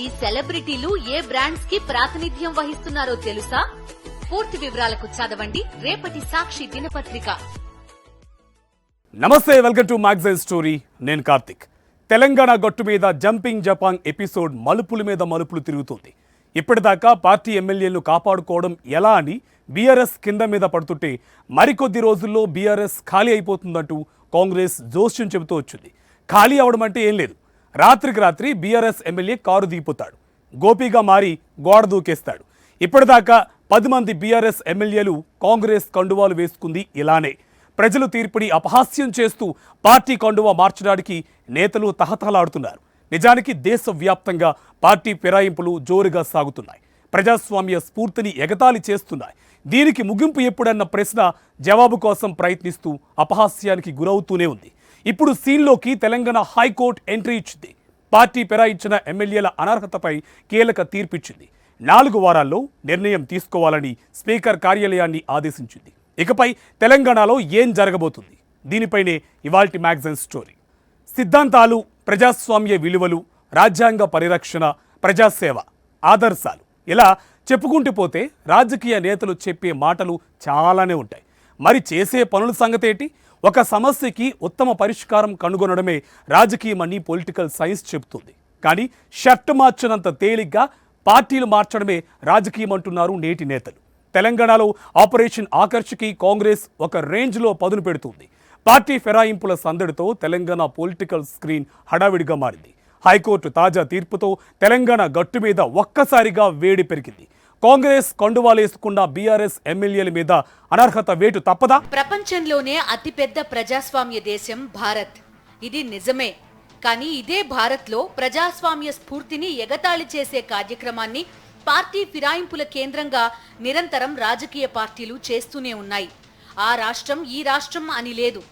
ఈ సెలబ్రిటీలు ఏ బ్రాండ్స్ కి ప్రాతినిధ్యం వహిస్తున్నారో తెలుసా? పూర్తి వివరాలకు చదవండి రేపటి సాక్షి దినపత్రిక. నమస్తే, వెల్కమ్ టు మ్యాగజైన్ స్టోరీ. నేను కార్తిక్. తెలంగాణ గట్టు మీద జంపింగ్ జపాంగ్ ఎపిసోడ్ మలుపుల మీద మలుపులు తిరుగుతుంది. ఇప్పటిదాకా పార్టీ ఎమ్మెల్యేలను కాపాడుకోవడం ఎలా అని బీఆర్ఎస్ కింద మీద పడుతుంటే మరికొద్ది రోజుల్లో బీఆర్ఎస్ ఖాళీ అయిపోతుందంటూ కాంగ్రెస్ జోస్యం చెబుతూ వచ్చింది. ఖాళీ అవడం అంటే ఏం లేదు, రాత్రికి రాత్రి బీఆర్ఎస్ ఎమ్మెల్యే కారు దిగిపోతాడు, గోపిగా మారి గోడ దూకేస్తాడు. ఇప్పటిదాకా 10 మంది బీఆర్ఎస్ ఎమ్మెల్యేలు కాంగ్రెస్ కండువాలు వేసుకుంది ఇలానే. ప్రజలు తీర్పుని అపహాస్యం చేస్తూ పార్టీ కండువా మార్చడానికి నేతలు తహతహలాడుతున్నారు. నిజానికి దేశవ్యాప్తంగా పార్టీ ఫిరాయింపులు జోరుగా సాగుతున్నాయి. ప్రజాస్వామ్య స్ఫూర్తిని ఎగతాళి చేస్తున్నాయి. దీనికి ముగింపు ఎప్పుడన్న ప్రశ్న జవాబు కోసం ప్రయత్నిస్తూ అపహాస్యానికి గురవుతూనే ఉంది. ఇప్పుడు సీన్లోకి తెలంగాణ హైకోర్టు ఎంట్రీ ఇచ్చింది. పార్టీ ఫిరాయించిన ఎమ్మెల్యేల అనర్హతపై కీలక తీర్పిచ్చింది. 4 వారాల్లో నిర్ణయం తీసుకోవాలని స్పీకర్ కార్యాలయాన్ని ఆదేశించింది. ఇకపై తెలంగాణలో ఏం జరగబోతుంది? దీనిపైనే ఇవాల్టి మ్యాగజైన్ స్టోరీ. సిద్ధాంతాలు, ప్రజాస్వామ్య విలువలు, రాజ్యాంగ పరిరక్షణ, ప్రజాసేవ, ఆదర్శాలు ఇలా చెప్పుకుంటూ పోతే రాజకీయ నేతలు చెప్పే మాటలు చాలానే ఉంటాయి. మరి చేసే పనుల సంగతేంటి? ఒక సమస్యకి ఉత్తమ పరిష్కారం కనుగొనడమే రాజకీయమని పొలిటికల్ సైన్స్ చెబుతుంది. కానీ షర్ట్ మార్చినంత తేలిగ్గా పార్టీలు మార్చడమే రాజకీయం అంటున్నారు నేటి నేతలు. తెలంగాణలో ఆపరేషన్ ఆకర్షకి కాంగ్రెస్ ఒక రేంజ్లో పదును పెడుతుంది. పార్టీ ఫిరాయింపుల సందడితో తెలంగాణ పొలిటికల్ స్క్రీన్ హడావిడిగా మారింది. హైకోర్టు తాజా తీర్పుతో తెలంగాణ గట్టు మీద ఒక్కసారిగా వేడి పెరిగింది. కాంగ్రెస్ కండువాలేసుకున్న బీఆర్ఎస్ ఎమ్మెల్యేల మీద అనర్హత వేటు తప్పదా? ప్రపంచంలోనే అతిపెద్ద ప్రజాస్వామ్య దేశం భారత్. ఇది నిజమే. కానీ ఇదే భారత్లో ప్రజాస్వామ్య స్ఫూర్తిని ఎగతాళి చేసే కార్యక్రమాన్ని పార్టీ ఫిరాయింపుల కేంద్రంగా నిరంతరం రాజకీయ పార్టీలు చేస్తూనే ఉన్నాయి. ఆ రాష్ట్రం ఈ రాష్ట్రం అని లేదు,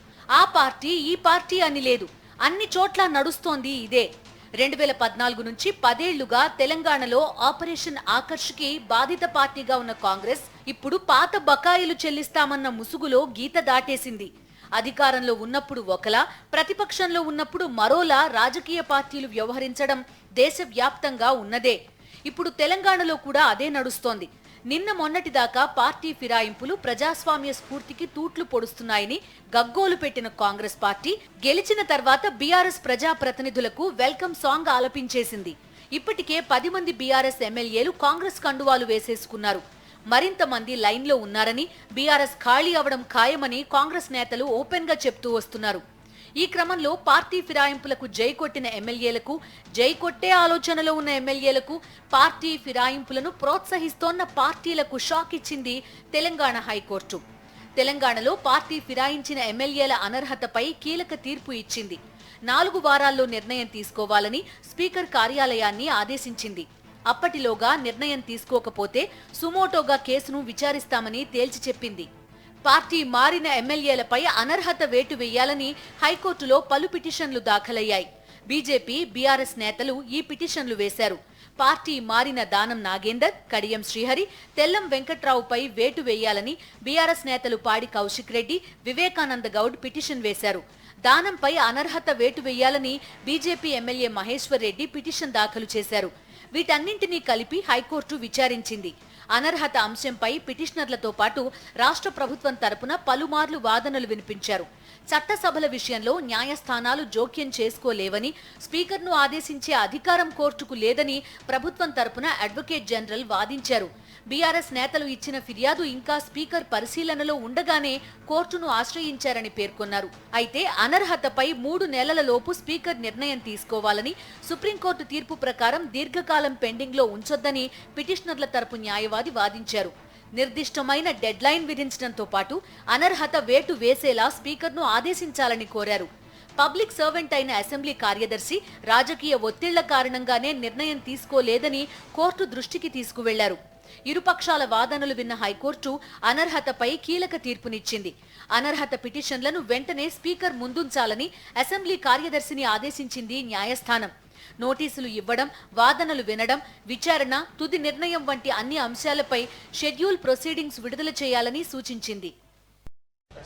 ఆ పార్టీ ఈ పార్టీ అని లేదు, అన్ని చోట్ల నడుస్తోంది ఇదే. 2014 నుంచి 10 ఏళ్లుగా తెలంగాణలో ఆపరేషన్ ఆకర్ష్కి బాధిత పార్టీగా ఉన్న కాంగ్రెస్ ఇప్పుడు పాత బకాయిలు చెల్లిస్తామన్న ముసుగులో గీత దాటేసింది. అధికారంలో ఉన్నప్పుడు ఒకలా, ప్రతిపక్షంలో ఉన్నప్పుడు మరోలా రాజకీయ పార్టీలు వ్యవహరించడం దేశవ్యాప్తంగా ఉన్నదే. ఇప్పుడు తెలంగాణలో కూడా అదే నడుస్తోంది. నిన్న మొన్నటిదాకా పార్టీ ఫిరాయింపులు ప్రజాస్వామ్య స్ఫూర్తికి తూట్లు పొడుస్తున్నాయని గగ్గోలు పెట్టిన కాంగ్రెస్ పార్టీ గెలిచిన తర్వాత బీఆర్ఎస్ ప్రజాప్రతినిధులకు వెల్కమ్ సాంగ్ ఆలపించేసింది. ఇప్పటికే 10 మంది బీఆర్ఎస్ ఎమ్మెల్యేలు కాంగ్రెస్ కండువాలు వేసేసుకున్నారు. మరింత మంది లైన్లో ఉన్నారని, బీఆర్ఎస్ ఖాళీ అవడం ఖాయమని కాంగ్రెస్ నేతలు ఓపెన్ గా చెప్తూ వస్తున్నారు. ఈ క్రమంలో పార్టీ ఫిరాయింపులకు జై కొట్టిన ఎమ్మెల్యేలకు, జై కొట్టే ఆలోచనలో ఉన్న ఎమ్మెల్యేలకు, పార్టీ ఫిరాయింపులను ప్రోత్సహిస్తోన్న పార్టీలకు షాక్ ఇచ్చింది తెలంగాణ హైకోర్టు. తెలంగాణలో పార్టీ ఫిరాయించిన ఎమ్మెల్యేల అనర్హతపై కీలక తీర్పు ఇచ్చింది. 4 వారాల్లో నిర్ణయం తీసుకోవాలని స్పీకర్ కార్యాలయాన్ని ఆదేశించింది. అప్పటిలోగా నిర్ణయం తీసుకోకపోతే సుమోటోగా కేసును విచారిస్తామని తేల్చి చెప్పింది. పార్టీ మారిన ఎమ్మెల్యేలపై అనర్హత వేటు వేయాలని హైకోర్టులో పలు పిటిషన్లు దాఖలయ్యాయి. బీజేపీ, బీఆర్ఎస్ నేతలు ఈ పిటిషన్లు వేశారు. పార్టీ మారిన దానం నాగేందర్, కడియం శ్రీహరి, తెల్లం వెంకట్రావుపై వేటు వేయాలని బీఆర్ఎస్ నేతలు పాడి కౌశిక్ రెడ్డి, వివేకానంద గౌడ్ పిటిషన్ వేశారు. దానంపై అనర్హత వేటు వేయాలని BJP MLA Maheshwar Reddy petition దాఖలు చేశారు. వీటన్నింటినీ కలిపి హైకోర్టు విచారించింది. అనర్హత అంశంపై పిటిషనర్లతో పాటు రాష్ట్ర ప్రభుత్వం తరపున పలుమార్లు వాదనలు వినిపించారు. చట్టసభల విషయంలో న్యాయస్థానాలు జోక్యం చేసుకోలేవని, స్పీకర్ను ఆదేశించే అధికారం కోర్టుకు లేదని ప్రభుత్వం తరపున అడ్వకేట్ జనరల్ వాదించారు. బీఆర్ఎస్ నేతలు ఇచ్చిన ఫిర్యాదు ఇంకా స్పీకర్ పరిశీలనలో ఉండగానే కోర్టును ఆశ్రయించారని పేర్కొన్నారు. అయితే అనర్హతపై 3 నెలలలోపు స్పీకర్ నిర్ణయం తీసుకోవాలని, సుప్రీంకోర్టు తీర్పు ప్రకారం దీర్ఘకాలం పెండింగ్ లో ఉంచొద్దని పిటిషనర్ల తరపు న్యాయవాది వాదించారు. నిర్దిష్టమైన డెడ్ లైన్ విధించడంతో పాటు అనర్హత వేటు వేసేలా స్పీకర్ను ఆదేశించాలని కోరారు. పబ్లిక్ సర్వెంట్ అయిన అసెంబ్లీ కార్యదర్శి రాజకీయ ఒత్తిళ్ల కారణంగానే నిర్ణయం తీసుకోలేదని కోర్టు దృష్టికి తీసుకువెళ్లారు. ఇరుపక్షాల వాదనలు విన్న హైకోర్టు అనర్హతపై కీలక తీర్పునిచ్చింది. అనర్హత పిటిషన్లను వెంటనే స్పీకర్ ముందుంచాలని అసెంబ్లీ కార్యదర్శిని ఆదేశించింది న్యాయస్థానం. నోటీసులు ఇవ్వడం, వాదనలు వినడం, విచారణ, తుది నిర్ణయం వంటి అన్ని అంశాలపై షెడ్యూల్ ప్రొసీడింగ్స్ విడుదల చేయాలని సూచించింది.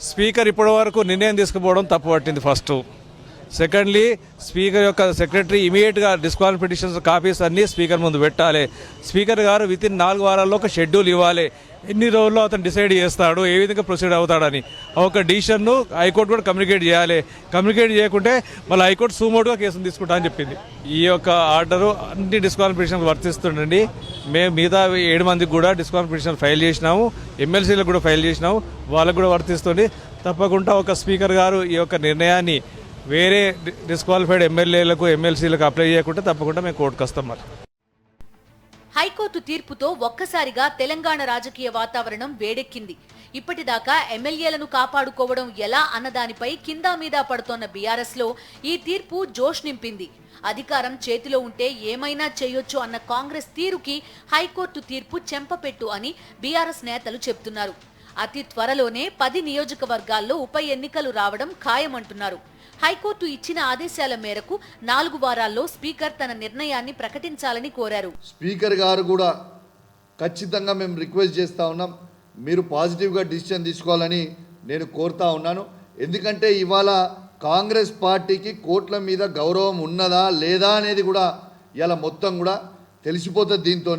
స్పీకర్ ఇప్పటి వరకు నిర్ణయం తీసుకుపోవడం తప్పు పట్టింది. ఫస్ట్ సెకండ్లీ స్పీకర్ యొక్క సెక్రటరీ ఇమీడియట్గా డిస్క్వాలిఫికేషన్స్ కాపీస్ అన్నీ స్పీకర్ ముందు పెట్టాలి. స్పీకర్ గారు వితిన్ 4 వారాల్లో ఒక షెడ్యూల్ ఇవ్వాలి. ఎన్ని రోజుల్లో అతను డిసైడ్ చేస్తాడు, ఏ విధంగా ప్రొసీడ్ అవుతాడని ఒక డిసిషన్ను హైకోర్టు కూడా కమ్యూనికేట్ చేయాలి. కమ్యూనికేట్ చేయకుంటే మళ్ళీ హైకోర్టు సూమోటుగా కేసును తీసుకుంటా అని చెప్పింది. ఈ యొక్క ఆర్డరు అన్ని డిస్క్వాలిఫికేషన్ వర్తిస్తుండండి. మేము మిగతా 7 మందికి కూడా డిస్క్వాలిఫికేషన్ ఫైల్ చేసినాము, ఎమ్మెల్సీలకు కూడా ఫైల్ చేసినాము, వాళ్ళకు కూడా వర్తిస్తుంది. తప్పకుండా ఒక స్పీకర్ గారు ఈ యొక్క నిర్ణయాన్ని వేరే డిస్క్వాలిఫైడ్ ఎమ్మెల్యేలకు ఎమ్మెల్సీలకు అప్లై చేయకుంటే తప్పకుండా మేము కోర్టుకు వస్తాం. మరి హైకోర్టు తీర్పుతో ఒక్కసారిగా తెలంగాణ రాజకీయ వాతావరణం వేడెక్కింది. ఇప్పటిదాకా ఎమ్మెల్యేలను కాపాడుకోవడం ఎలా అన్నదానిపై కిందా మీద పడుతోన్న బీఆర్ఎస్ లో ఈ తీర్పు జోష్ నింపింది. అధికారం చేతిలో ఉంటే ఏమైనా చేయొచ్చు అన్న కాంగ్రెస్ తీరుకి హైకోర్టు తీర్పు చెంపపెట్టు అని బీఆర్ఎస్ నేతలు చెప్తున్నారు. అతి త్వరలోనే 10 నియోజకవర్గాల్లో ఉప ఎన్నికలు రావడం ఖాయమంటున్నారు. హైకోర్టు ఇచ్చిన ఆదేశాల మేరకు 4 వారాల్లో స్పీకర్ తన నిర్ణయాన్ని ప్రకటించాలని కోరారు. స్పీకర్ గారు కూడా ఖచ్చితంగా మేము రిక్వెస్ట్ చేస్తూ ఉన్నాం, మీరు పాజిటివ్గా డిసిషన్ తీసుకోవాలని నేను కోరుతా ఉన్నాను. ఎందుకంటే ఇవాళ కాంగ్రెస్ పార్టీకి కోర్టుల మీద గౌరవం ఉన్నదా లేదా అనేది కూడా ఇలా మొత్తం కూడా తెలిసిపోతుంది. దీంతో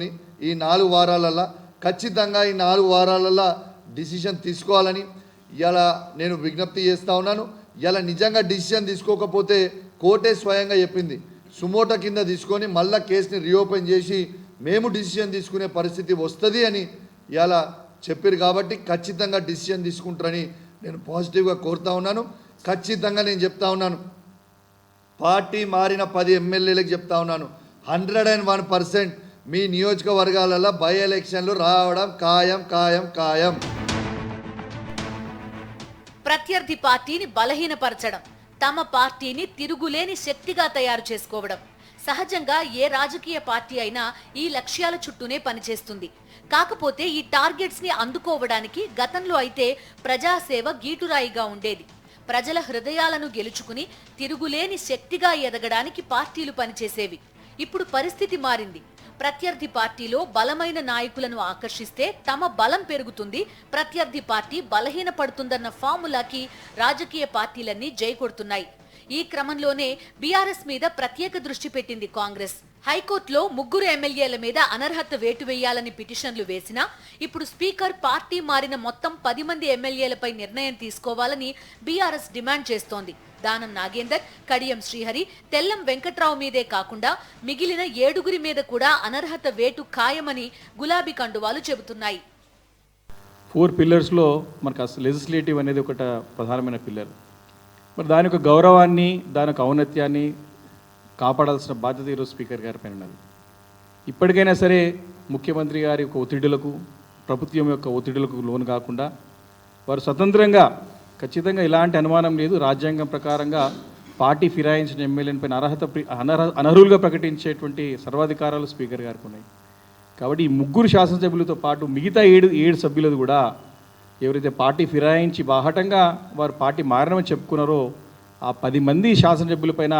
ఈ 4 వారాలల్లో ఖచ్చితంగా ఈ 4 వారాలల్లో డిసిషన్ తీసుకోవాలని ఇలా నేను విజ్ఞప్తి చేస్తూ ఉన్నాను. ఇలా నిజంగా డిసిషన్ తీసుకోకపోతే కోర్టే స్వయంగా చెప్పింది, సుమోటో కింద తీసుకొని మళ్ళీ కేసుని రీఓపెన్ చేసి మేము డిసిషన్ తీసుకునే పరిస్థితి వస్తుంది అని ఇలా చెప్పారు. కాబట్టి ఖచ్చితంగా డిసిషన్ తీసుకుంటారని నేను పాజిటివ్గా కోరుతా ఉన్నాను. ఖచ్చితంగా నేను చెప్తా ఉన్నాను, పార్టీ మారిన 10 ఎమ్మెల్యేలకు చెప్తా ఉన్నాను, 101% మీ నియోజకవర్గాలలో బై ఎలక్షన్లు రావడం ఖాయం ఖాయం ఖాయం. ప్రత్యర్థి పార్టీని బలహీనపరచడం, తమ పార్టీని తిరుగులేని శక్తిగా తయారు చేసుకోవడం. సహజంగా ఏ రాజకీయ పార్టీ అయినా ఈ లక్ష్యాల చుట్టూనే పనిచేస్తుంది. కాకపోతే ఈ టార్గెట్స్ ని అందుకోవడానికి గతంలో అయితే ప్రజాసేవ గీటురాయిగా ఉండేది. ప్రజల హృదయాలను గెలుచుకుని తిరుగులేని శక్తిగా ఎదగడానికి పార్టీలు పనిచేసేవి. ఇప్పుడు పరిస్థితి మారింది. ప్రత్యర్థి పార్టీలో బలమైన నాయకులను ఆకర్షిస్తే తమ బలం పెరుగుతుంది, ప్రత్యర్థి పార్టీ బలహీనపడుతుందన్న ఫార్ములాకి రాజకీయ పార్టీలన్నీ జై కొడుతున్నాయి. ఈ క్రమంలోనే బీఆర్ఎస్ మీద ప్రత్యేక దృష్టి పెట్టింది కాంగ్రెస్. హైకోర్టులో 3 ఎమ్మెల్యేల మీద అనర్హత వేటు వేయాలని పిటిషన్లు వేసినా ఇప్పుడు స్పీకర్ పార్టీ మారిన మొత్తం 10 మంది ఎమ్మెల్యేలపై నిర్ణయం తీసుకోవాలని బీఆర్ఎస్ డిమాండ్ చేస్తోంది. దానం నాగేందర్, కడియం శ్రీహరి, తెల్లం వెంకట్రావు మీదే కాకుండా మిగిలిన 7 మీద కూడా అనర్హత వేటు ఖాయమని గులాబీ కండువాలు చెబుతున్నాయి. 4 పిల్లర్స్లో మనకు అసలు లెజిస్లేటివ్ అనేది ఒక ప్రధానమైన పిల్లర్. మరి దాని యొక్క గౌరవాన్ని, దాని యొక్క ఔన్నత్యాన్ని కాపాడాల్సిన బాధ్యత ఈరోజు స్పీకర్ గారి పైన ఉన్నది. ఇప్పటికైనా సరే ముఖ్యమంత్రి గారి యొక్క ఒత్తిడులకు, ప్రభుత్వం యొక్క ఒత్తిడులకు లోను కాకుండా వారు స్వతంత్రంగా, ఖచ్చితంగా ఇలాంటి అనుమానం లేదు, రాజ్యాంగం ప్రకారంగా పార్టీ ఫిరాయించిన ఎమ్మెల్యేలపైన అనర్హులుగా ప్రకటించేటువంటి సర్వాధికారాలు స్పీకర్ గారికి ఉన్నాయి. కాబట్టి ఈ 3 శాసనసభ్యులతో పాటు మిగతా 7 సభ్యులది కూడా ఎవరైతే పార్టీ ఫిరాయించి బాహటంగా వారు పార్టీ మారనమని చెప్పుకున్నారో ఆ 10 మంది శాసనసభ్యులపైన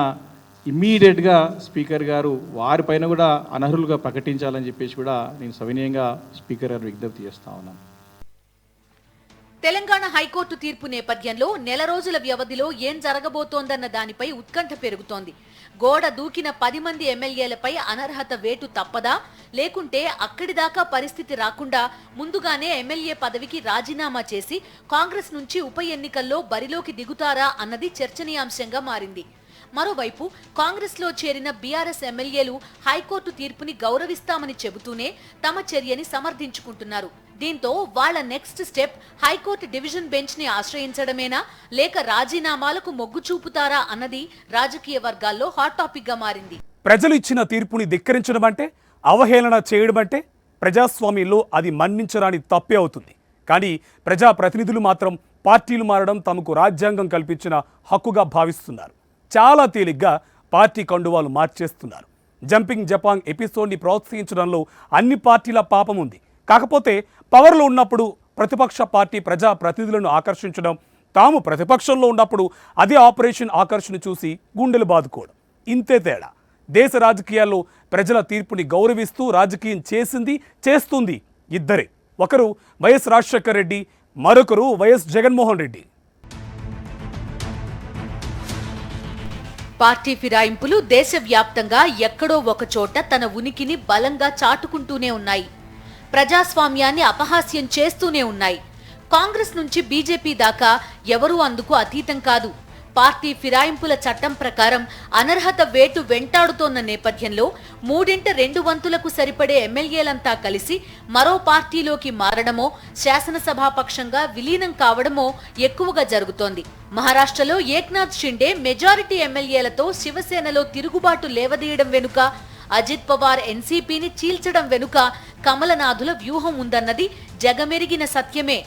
ఇమ్మీడియట్గా స్పీకర్ గారు వారిపైన కూడా అనర్హులుగా ప్రకటించాలని చెప్పేసి కూడా నేను సవినయంగా స్పీకర్ గారు విజ్ఞప్తి చేస్తా ఉన్నాను. తెలంగాణ హైకోర్టు తీర్పు నేపథ్యంలో నెల రోజుల వ్యవధిలో ఏం జరగబోతోందన్న దానిపై ఉత్కంఠ పెరుగుతోంది. గోడ దూకిన 10 మంది ఎమ్మెల్యేలపై అనర్హత వేటు తప్పదా, లేకుంటే అక్కడి దాకా పరిస్థితి రాకుండా ముందుగానే ఎమ్మెల్యే పదవికి రాజీనామా చేసి కాంగ్రెస్ నుంచి ఉప ఎన్నికల్లో బరిలోకి దిగుతారా అన్నది చర్చనీయాంశంగా మారింది. మరోవైపు కాంగ్రెస్ లో చేరిన బీఆర్ఎస్ ఎమ్మెల్యేలు హైకోర్టు తీర్పుని గౌరవిస్తామని చెబుతూనే తమ చర్యని సమర్థించుకుంటున్నారు. దీంతో వాళ్ల next step high court division bench ని ఆశ్రయించడమేనా, లేక రాజీనామాలకు మొగ్గు చూపుతారా అన్నది రాజకీయ వర్గాల్లో హాట్ టాపిక్ గా మారింది. ప్రజలు ఇచ్చిన తీర్పుని ధిక్కరించడం అంటే, అవహేళన చేయడం అంటే ప్రజాస్వామ్యంలో అది మన్నించరాని తప్పే అవుతుంది. కానీ ప్రజాప్రతినిధులు మాత్రం పార్టీలు మారడం తమకు రాజ్యాంగం కల్పించిన హక్కుగా భావిస్తున్నారు. చాలా తేలిగ్గా పార్టీ కండువాలు మార్చేస్తున్నారు. జంపింగ్ జపాంగ్ ఎపిసోడ్ని ప్రోత్సహించడంలో అన్ని పార్టీల పాపం ఉంది. కాకపోతే పవర్లో ఉన్నప్పుడు ప్రతిపక్ష పార్టీ ప్రజా ప్రతినిధులను ఆకర్షించడం, తాము ప్రతిపక్షంలో ఉన్నప్పుడు అదే ఆపరేషన్ ఆకర్షణ చూసి గుండెలు బాదుకోవడం, ఇంతే తేడా. దేశ రాజకీయాల్లో ప్రజల తీర్పుని గౌరవిస్తూ రాజకీయం చేసింది, చేస్తుంది ఇద్దరే. ఒకరు వైఎస్ రాజశేఖర్ రెడ్డి, మరొకరు వైఎస్ జగన్మోహన్ రెడ్డి. పార్టీ ఫిరాయింపులు దేశవ్యాప్తంగా ఎక్కడో ఒకచోట తన ఉనికిని బలంగా చాటుకుంటూనే ఉన్నాయి. ప్రజాస్వామ్యాన్ని అపహాస్యం చేస్తూనే ఉన్నాయి. కాంగ్రెస్ నుంచి బీజేపీ దాకా ఎవరూ అందుకు అతీతం కాదు. పార్టీ ఫిరాయింపుల చట్టం ప్రకారం అనర్హత వేటు వెంటాడుతోన్న నేపథ్యంలో 2/3 సరిపడే ఎమ్మెల్యేలంతా కలిసి మరో పార్టీలోకి మారడమో, శాసనసభాపక్షంగా విలీనం కావడమో ఎక్కువగా జరుగుతోంది. మహారాష్ట్రలో ఏక్నాథ్ షిండే మెజారిటీ ఎమ్మెల్యేలతో శివసేనలో తిరుగుబాటు లేవదీయడం వెనుక, అజిత్ పవార్ ఎన్సీపీని చీల్చడం వెనుక కమలనాథుల వ్యూహం ఉందన్నది జగమెరిగిన సత్యమే.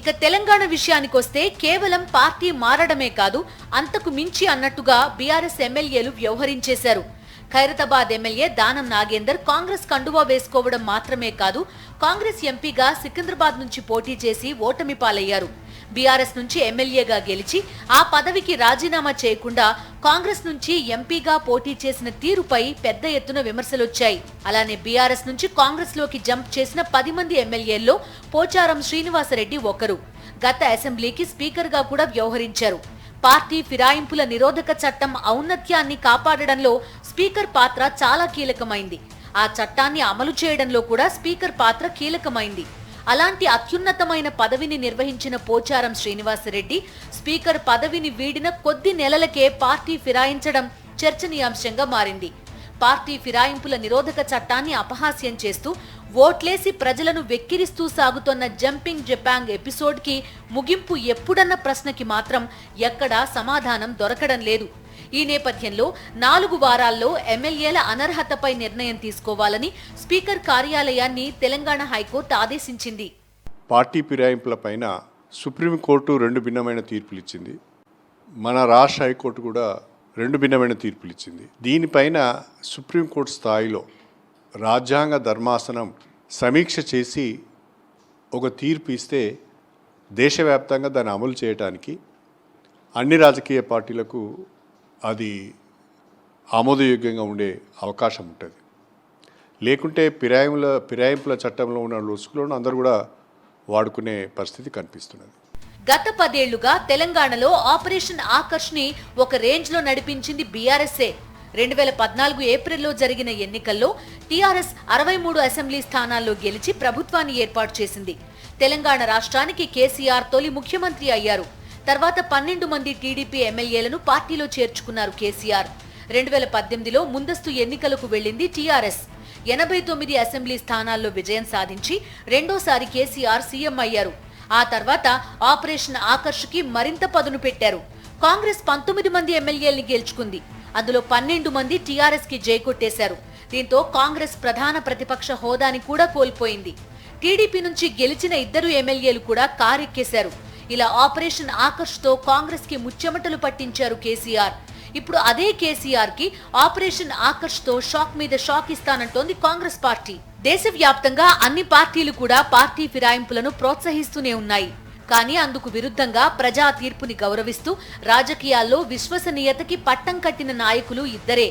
ఇక తెలంగాణ విషయానికొస్తే కేవలం పార్టీ మారడమే కాదు, అంతకు మించి అన్నట్టుగా బీఆర్ఎస్ ఎమ్మెల్యేలు వ్యవహరించేశారు. ఖైరతాబాద్ ఎమ్మెల్యే దానం నాగేందర్ కాంగ్రెస్ కండువా వేసుకోవడం మాత్రమే కాదు, కాంగ్రెస్ ఎంపీగా సికింద్రాబాద్ నుంచి పోటీ చేసి ఓటమి పాలయ్యారు. బీఆర్ఎస్ నుంచి ఎమ్మెల్యేగా గెలిచి ఆ పదవికి రాజీనామా చేయకుండా కాంగ్రెస్ నుంచి ఎంపీగా పోటీ చేసిన తీరుపై పెద్ద ఎత్తున విమర్శలొచ్చాయి. అలానే బీఆర్ఎస్ నుంచి కాంగ్రెస్ లోకి జంప్ చేసిన 10 మంది ఎమ్మెల్యేల్లో పోచారం శ్రీనివాసరెడ్డి ఒకరు. గత అసెంబ్లీకి స్పీకర్ గా కూడా వ్యవహరించారు. పార్టీ ఫిరాయింపుల నిరోధక చట్టం ఔన్నత్యాన్ని కాపాడడంలో స్పీకర్ పాత్ర చాలా కీలకమైంది. ఆ చట్టాన్ని అమలు చేయడంలో కూడా స్పీకర్ పాత్ర కీలకమైంది. అలాంటి అత్యున్నతమైన పదవిని నిర్వహించిన పోచారం శ్రీనివాసరెడ్డి స్పీకర్ పదవిని వీడిన కొద్ది నెలలకే పార్టీ ఫిరాయించడం చర్చనీయాంశంగా మారింది. పార్టీ ఫిరాయింపుల నిరోధక చట్టాన్ని అపహాస్యం చేస్తూ ఓట్లేసి ప్రజలను వెక్కిరిస్తూ సాగుతోన్న జంపింగ్ జపాంగ్ ఎపిసోడ్కి ముగింపు ఎప్పుడన్న ప్రశ్నకి మాత్రం ఎక్కడా సమాధానం దొరకడం లేదు. ఈ నేపథ్యంలో 4 వారాల్లో ఎమ్మెల్యేల అనర్హతపై నిర్ణయం తీసుకోవాలని స్పీకర్ కార్యాలయాన్ని తెలంగాణ హైకోర్టు ఆదేశించింది. పార్టీ ఫిరాయింపులపైన సుప్రీంకోర్టు 2 భిన్నమైన తీర్పులు ఇచ్చింది. మన రాష్ట్ర హైకోర్టు కూడా 2 భిన్నమైన తీర్పులు ఇచ్చింది. దీనిపైన సుప్రీంకోర్టు స్థాయిలో రాజ్యాంగ ధర్మాసనం సమీక్ష చేసి ఒక తీర్పు ఇస్తే దేశవ్యాప్తంగా దాన్ని అమలు చేయడానికి అన్ని రాజకీయ పార్టీలకు అది ఆమోదయోగ్యంగా ఉండే అవకాశం ఉంటుంది. లేకుంటే ఫిరాయింపుల చట్టంలో ఉన్న లొసుగులను అందరూ కూడా వాడుకునే పరిస్థితి కనిపిస్తున్నది. గత 10 ఏళ్లుగా తెలంగాణలో ఆపరేషన్ ఆకర్ష్ని ఒక రేంజ్లో నడిపించింది బీఆర్ఎస్ఏ. 2014 ఏప్రిల్లో జరిగిన ఎన్నికల్లో టీఆర్ఎస్ 63 అసెంబ్లీ స్థానాల్లో గెలిచి ప్రభుత్వాన్ని ఏర్పాటు చేసింది. తెలంగాణ రాష్ట్రానికి కేసీఆర్ తొలి ముఖ్యమంత్రి అయ్యారు. తర్వాత 12 మంది టీడీపీ ఎమ్మెల్యేలను పార్టీలో చేర్చుకున్నారు కేసీఆర్. 2018లో ముందస్తు ఎన్నికలకు వెళ్లింది టీఆర్ఎస్. 89 అసెంబ్లీ స్థానాల్లో విజయం సాధించి రెండోసారి కేసీఆర్ సీఎం అయ్యారు. ఆ తర్వాత ఆపరేషన్ ఆకర్ష్కి మరింత పదును పెట్టారు. కాంగ్రెస్ 19 మంది ఎమ్మెల్యేల్ని గెలుచుకుంది. అందులో 12 మంది టీఆర్ఎస్ కి జైకొట్టేశారు. దీంతో కాంగ్రెస్ ప్రధాన ప్రతిపక్ష హోదాని కూడా కోల్పోయింది. టీడీపీ నుంచి గెలిచిన 2 ఎమ్మెల్యేలు కూడా కారెక్కేశారు. ఇలా ఆపరేషన్ ఆకర్ష్తో కాంగ్రెస్ కి ముచ్చెమటలు పట్టించారు కేసీఆర్. ఇప్పుడు అదే కేసీఆర్ కి ఆపరేషన్ ఆకర్ష్తో షాక్ మీద షాక్ ఇస్తానంటోంది కాంగ్రెస్ పార్టీ. దేశవ్యాప్తంగా అన్ని పార్టీలు కూడా పార్టీ ఫిరాయింపులను ప్రోత్సహిస్తూనే ఉన్నాయి. కానీ అందుకు విరుద్ధంగా ప్రజా తీర్పుని గౌరవిస్తూ రాజకీయాల్లో విశ్వసనీయతకి పట్టం కట్టిన నాయకులు ఇద్దరే.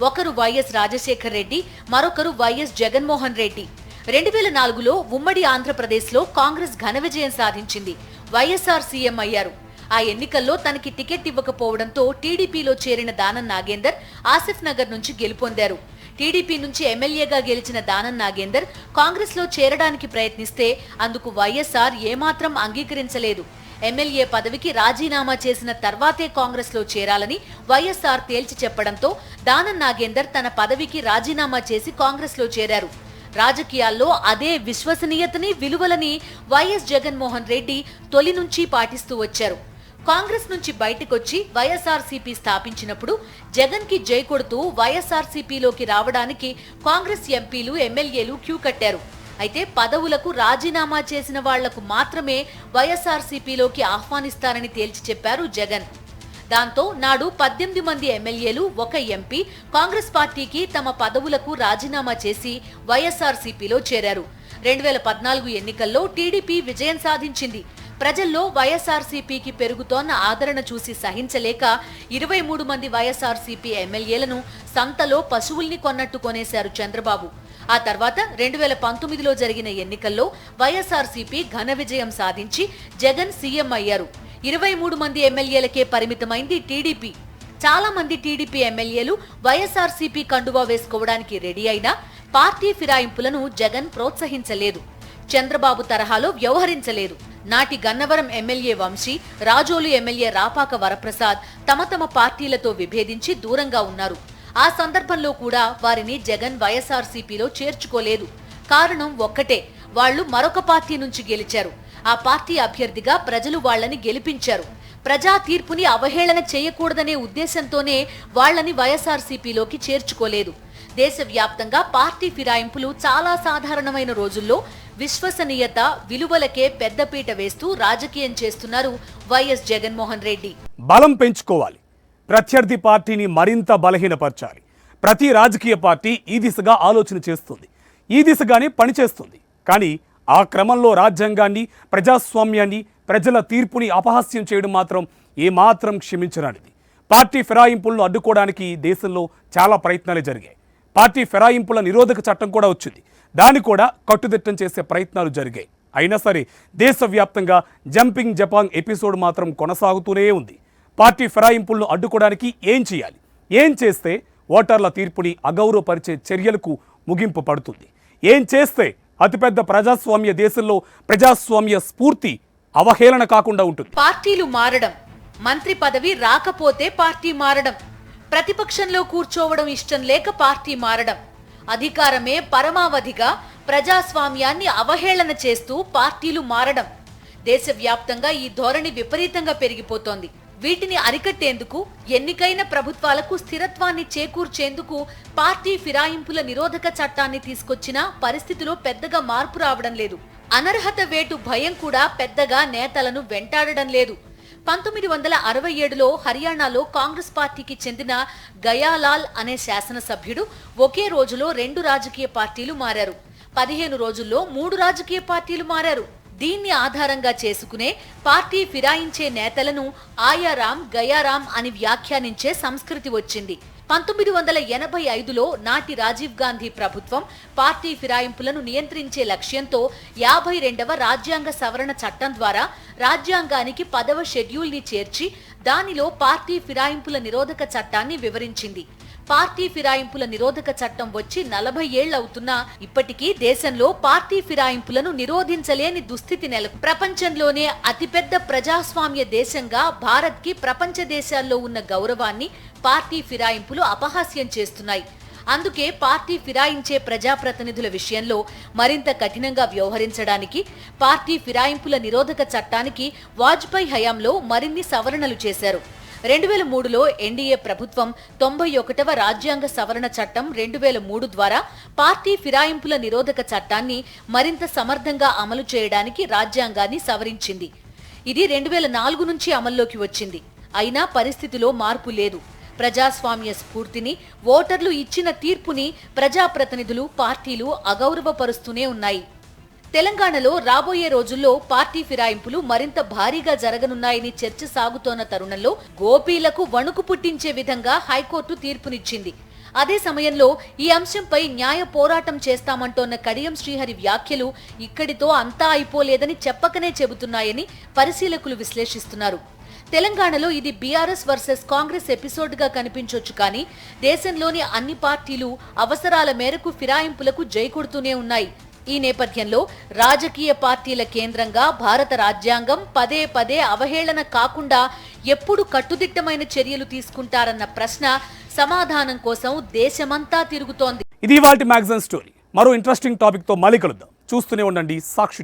ఒకరు వైఎస్ రాజశేఖర్ రెడ్డి, మరొకరు వైఎస్ జగన్మోహన్ రెడ్డి. 2004లో ఉమ్మడి ఆంధ్రప్రదేశ్లో కాంగ్రెస్ ఘన విజయం సాధించింది. వైఎస్ఆర్ సీఎం అయ్యారు. ఆ ఎన్నికల్లో తనకి టికెట్ ఇవ్వకపోవడంతో టీడీపీలో చేరిన దానం నాగేందర్ ఆసిఫ్ నగర్ నుంచి గెలుపొందారు. టీడీపీ నుంచి ఎమ్మెల్యేగా గెలిచిన దానం నాగేందర్ కాంగ్రెస్ లో చేరడానికి ప్రయత్నిస్తే అందుకు వైఎస్ఆర్ ఏమాత్రం అంగీకరించలేదు. ఎమ్మెల్యే పదవికి రాజీనామా చేసిన తర్వాతే కాంగ్రెస్ లో చేరాలని వైఎస్ఆర్ తేల్చి చెప్పడంతో దానం నాగేందర్ తన పదవికి రాజీనామా చేసి కాంగ్రెస్ లో చేరారు. రాజకీయాల్లో అదే విశ్వసనీయతని, విలువలని వైఎస్ జగన్మోహన్ రెడ్డి తొలి నుంచి పాటిస్తూ వచ్చారు. కాంగ్రెస్ నుంచి బయటకొచ్చి వైఎస్ఆర్సీపీ స్థాపించినప్పుడు జగన్ కి జై కొడుతూ వైఎస్ఆర్సీపీలోకి రావడానికి కాంగ్రెస్ ఎంపీలు, ఎమ్మెల్యేలు క్యూ కట్టారు. అయితే పదవులకు రాజీనామా చేసిన వాళ్లకు మాత్రమే వైఎస్ఆర్సీపీలోకి ఆహ్వానిస్తారని తేల్చి చెప్పారు జగన్. దాంతో నాడు 18 మంది ఎమ్మెల్యేలు, 1 ఎంపీ కాంగ్రెస్ పార్టీకి తమ పదవులకు రాజీనామా చేసి వైఎస్ఆర్సీపీలో చేరారు. 2014 ఎన్నికల్లో టీడీపీ విజయం సాధించింది. ప్రజల్లో వైఎస్ఆర్సీపీకి పెరుగుతోన్న ఆదరణ చూసి సహించలేక 23 మంది వైఎస్ఆర్సీపీ ఎమ్మెల్యేలను సంతలో పశువుల్ని కొన్నట్టు కొనేశారు చంద్రబాబు. ఆ తర్వాత 2019లో జరిగిన ఎన్నికల్లో వైఎస్ఆర్సీపీ ఘన విజయం సాధించి జగన్ సీఎం అయ్యారు. 23 మంది ఎమ్మెల్యేలకే పరిమితమైంది టీడీపీ. చాలా మంది టీడీపీ ఎమ్మెల్యేలు వైఎస్ఆర్సీపీ కండువా వేసుకోవడానికి రెడీ అయినా పార్టీ ఫిరాయింపులను జగన్ ప్రోత్సహించలేదు. చంద్రబాబు తరహాలో వ్యవహరించలేదు. నాటి గన్నవరం ఎమ్మెల్యే వంశీ, రాజోలు ఎమ్మెల్యే రాపాక వరప్రసాద్ తమ తమ పార్టీలతో విభేదించి దూరంగా ఉన్నారు. ఆ సందర్భంలో కూడా వారిని జగన్ వైఎస్ఆర్సీపీలో చేర్చుకోలేదు. కారణం ఒక్కటే, వాళ్లు మరొక పార్టీ నుంచి గెలిచారు. ఆ పార్టీ అభ్యర్థిగా ప్రజలు వాళ్లని గెలిపించారు. ప్రజా తీర్పుని అవహేళన చేయకూడదనే ఉద్దేశంతోనే వాళ్లని వైఎస్ఆర్సీపీలోకి చేర్చుకోలేదు. దేశవ్యాప్తంగా పార్టీ ఫిరాయింపులు చాలా సాధారణమైన రోజుల్లో విశ్వసనీయత, విలువలకే పెద్దపీట వేస్తూ రాజకీయం చేస్తున్నారు వైఎస్ జగన్మోహన్ రెడ్డి. బలం పెంచుకోవాలి, ప్రత్యర్థి పార్టీని మరింత బలహీనపరచాలి. ప్రతి రాజకీయ పార్టీ ఈ దిశగా ఆలోచన చేస్తుంది, ఈ దిశగానే పనిచేస్తుంది. కానీ ఆ క్రమంలో రాజ్యాంగాన్ని, ప్రజాస్వామ్యాన్ని, ప్రజల తీర్పుని అపహాస్యం చేయడం మాత్రం ఏమాత్రం క్షమించరానిది. పార్టీ ఫిరాయింపులను అడ్డుకోవడానికి దేశంలో చాలా ప్రయత్నాలే జరిగాయి. పార్టీ ఫిరాయింపుల నిరోధక చట్టం కూడా వచ్చింది. దాన్ని కూడా కట్టుదిట్టం చేసే ప్రయత్నాలు జరిగాయి. అయినా సరే దేశవ్యాప్తంగా జంపింగ్ జపాంగ్ ఎపిసోడ్ మాత్రం కొనసాగుతూనే ఉంది. పార్టీ ఫిరాయింపులను అడ్డుకోవడానికి ఏం చేయాలి, ఏం చేస్తే ఓటర్ల తీర్పుని అగౌరవపరిచే చర్యలకు ముగింపు పడుతుంది, ఏం చేస్తే అతిపెద్ద ప్రజాస్వామ్య దేశంలో ప్రజాస్వామ్య స్ఫూర్తి అవహేళన కాకుండా ఉంటుంది. పార్టీలు మారడం, మంత్రి పదవి రాకపోతే పార్టీ మారడం, ప్రతిపక్షంలో కూర్చోవడం ఇష్టం లేక పార్టీ మారడం, అధికారమే పరమావధిగా ప్రజాస్వామ్యాన్ని అవహేళన చేస్తూ పార్టీలు మారడం. దేశవ్యాప్తంగా ఈ ధోరణి విపరీతంగా పెరిగిపోతోంది. వీటిని అరికట్టేందుకు, ఎన్నికైన ప్రభుత్వాలకు స్థిరత్వాన్ని చేకూర్చేందుకు పార్టీ ఫిరాయింపుల నిరోధక చట్టాన్ని తీసుకొచ్చినా పరిస్థితిలో పెద్దగా మార్పు రావడం లేదు. అనర్హత వేటు భయం కూడా పెద్దగా నేతలను వెంటాడడం లేదు. 1967లో హర్యానాలో కాంగ్రెస్ పార్టీకి చెందిన గయాలాల్ అనే శాసనసభ్యుడు ఒకే రోజులో 2 రాజకీయ పార్టీలు మారారు. 15 రోజుల్లో 3 రాజకీయ పార్టీలు మారారు. దీన్ని ఆధారంగా చేసుకునే పార్టీ ఫిరాయించే నేతలను ఆయారాం, గయారాం అని వ్యాఖ్యానించే సంస్కృతి వచ్చింది. 1985లో నాటి రాజీవ్ గాంధీ ప్రభుత్వం పార్టీ ఫిరాయింపులను నియంత్రించే లక్ష్యంతో 52వ రాజ్యాంగ సవరణ చట్టం ద్వారా రాజ్యాంగానికి 10వ షెడ్యూల్ని చేర్చి దానిలో పార్టీ ఫిరాయింపుల నిరోధక చట్టాన్ని వివరించింది. పార్టీ ఫిరాయింపుల నిరోధక చట్టం వచ్చి 40 ఏళ్లవుతున్నా ఇప్పటికీ దేశంలో పార్టీ ఫిరాయింపులను నిరోధించలేని దుస్థితి నెలకొంది. ప్రపంచంలోనే అతిపెద్ద ప్రజాస్వామ్య దేశంగా భారత్కి ప్రపంచ దేశాల్లో ఉన్న గౌరవాన్ని పార్టీ ఫిరాయింపులు అపహాస్యం చేస్తున్నాయి. అందుకే పార్టీ ఫిరాయించే ప్రజాప్రతినిధుల విషయంలో మరింత కఠినంగా వ్యవహరించడానికి పార్టీ ఫిరాయింపుల నిరోధక చట్టానికి వాజ్పేయి హయాంలో మరిన్ని సవరణలు చేశారు. 2003లో ఎన్డీఏ ప్రభుత్వం 91వ రాజ్యాంగ సవరణ చట్టం 2003 ద్వారా పార్టీ ఫిరాయింపుల నిరోధక చట్టాన్ని మరింత సమర్థంగా అమలు చేయడానికి రాజ్యాంగాన్ని సవరించింది. ఇది 2004 నుంచి అమల్లోకి వచ్చింది. అయినా పరిస్థితిలో మార్పు లేదు. ప్రజాస్వామ్య స్ఫూర్తిని, ఓటర్లు ఇచ్చిన తీర్పుని ప్రజాప్రతినిధులు, పార్టీలు అగౌరవపరుస్తూనే ఉన్నాయి. తెలంగాణలో రాబోయే రోజుల్లో పార్టీ ఫిరాయింపులు మరింత భారీగా జరగనున్నాయని చర్చ సాగుతోన్న తరుణంలో గోపీలకు వణుకు పుట్టించే విధంగా హైకోర్టు తీర్పునిచ్చింది. అదే సమయంలో ఈ అంశంపై న్యాయ పోరాటం చేస్తామంటోన్న కడియం శ్రీహరి వ్యాఖ్యలు ఇక్కడితో అంతా అయిపోలేదని చెప్పకనే చెబుతున్నాయని పరిశీలకులు విశ్లేషిస్తున్నారు. తెలంగాణలో ఇది బీఆర్ఎస్ వర్సెస్ కాంగ్రెస్ ఎపిసోడ్గా కనిపించొచ్చు, కానీ దేశంలోని అన్ని పార్టీలు అవసరాల మేరకు ఫిరాయింపులకు జై కొడుతూనే ఉన్నాయి. ఈ నేపథ్యంలో రాజకీయ పార్టీల కేంద్రంగా భారత రాజ్యాంగం పదే పదే అవహేళన కాకుండా ఎప్పుడు కట్టుదిట్టమైన చర్యలు తీసుకుంటారన్న ప్రశ్న సమాధానం కోసం దేశమంతా తిరుగుతోంది. ఇది ఇవాల్టి మ్యాగజైన్ స్టోరీ. మరో ఇంట్రెస్టింగ్ టాపిక్ తో మళ్ళీ కలుద్దాం. చూస్తూనే ఉండండి సాక్షి.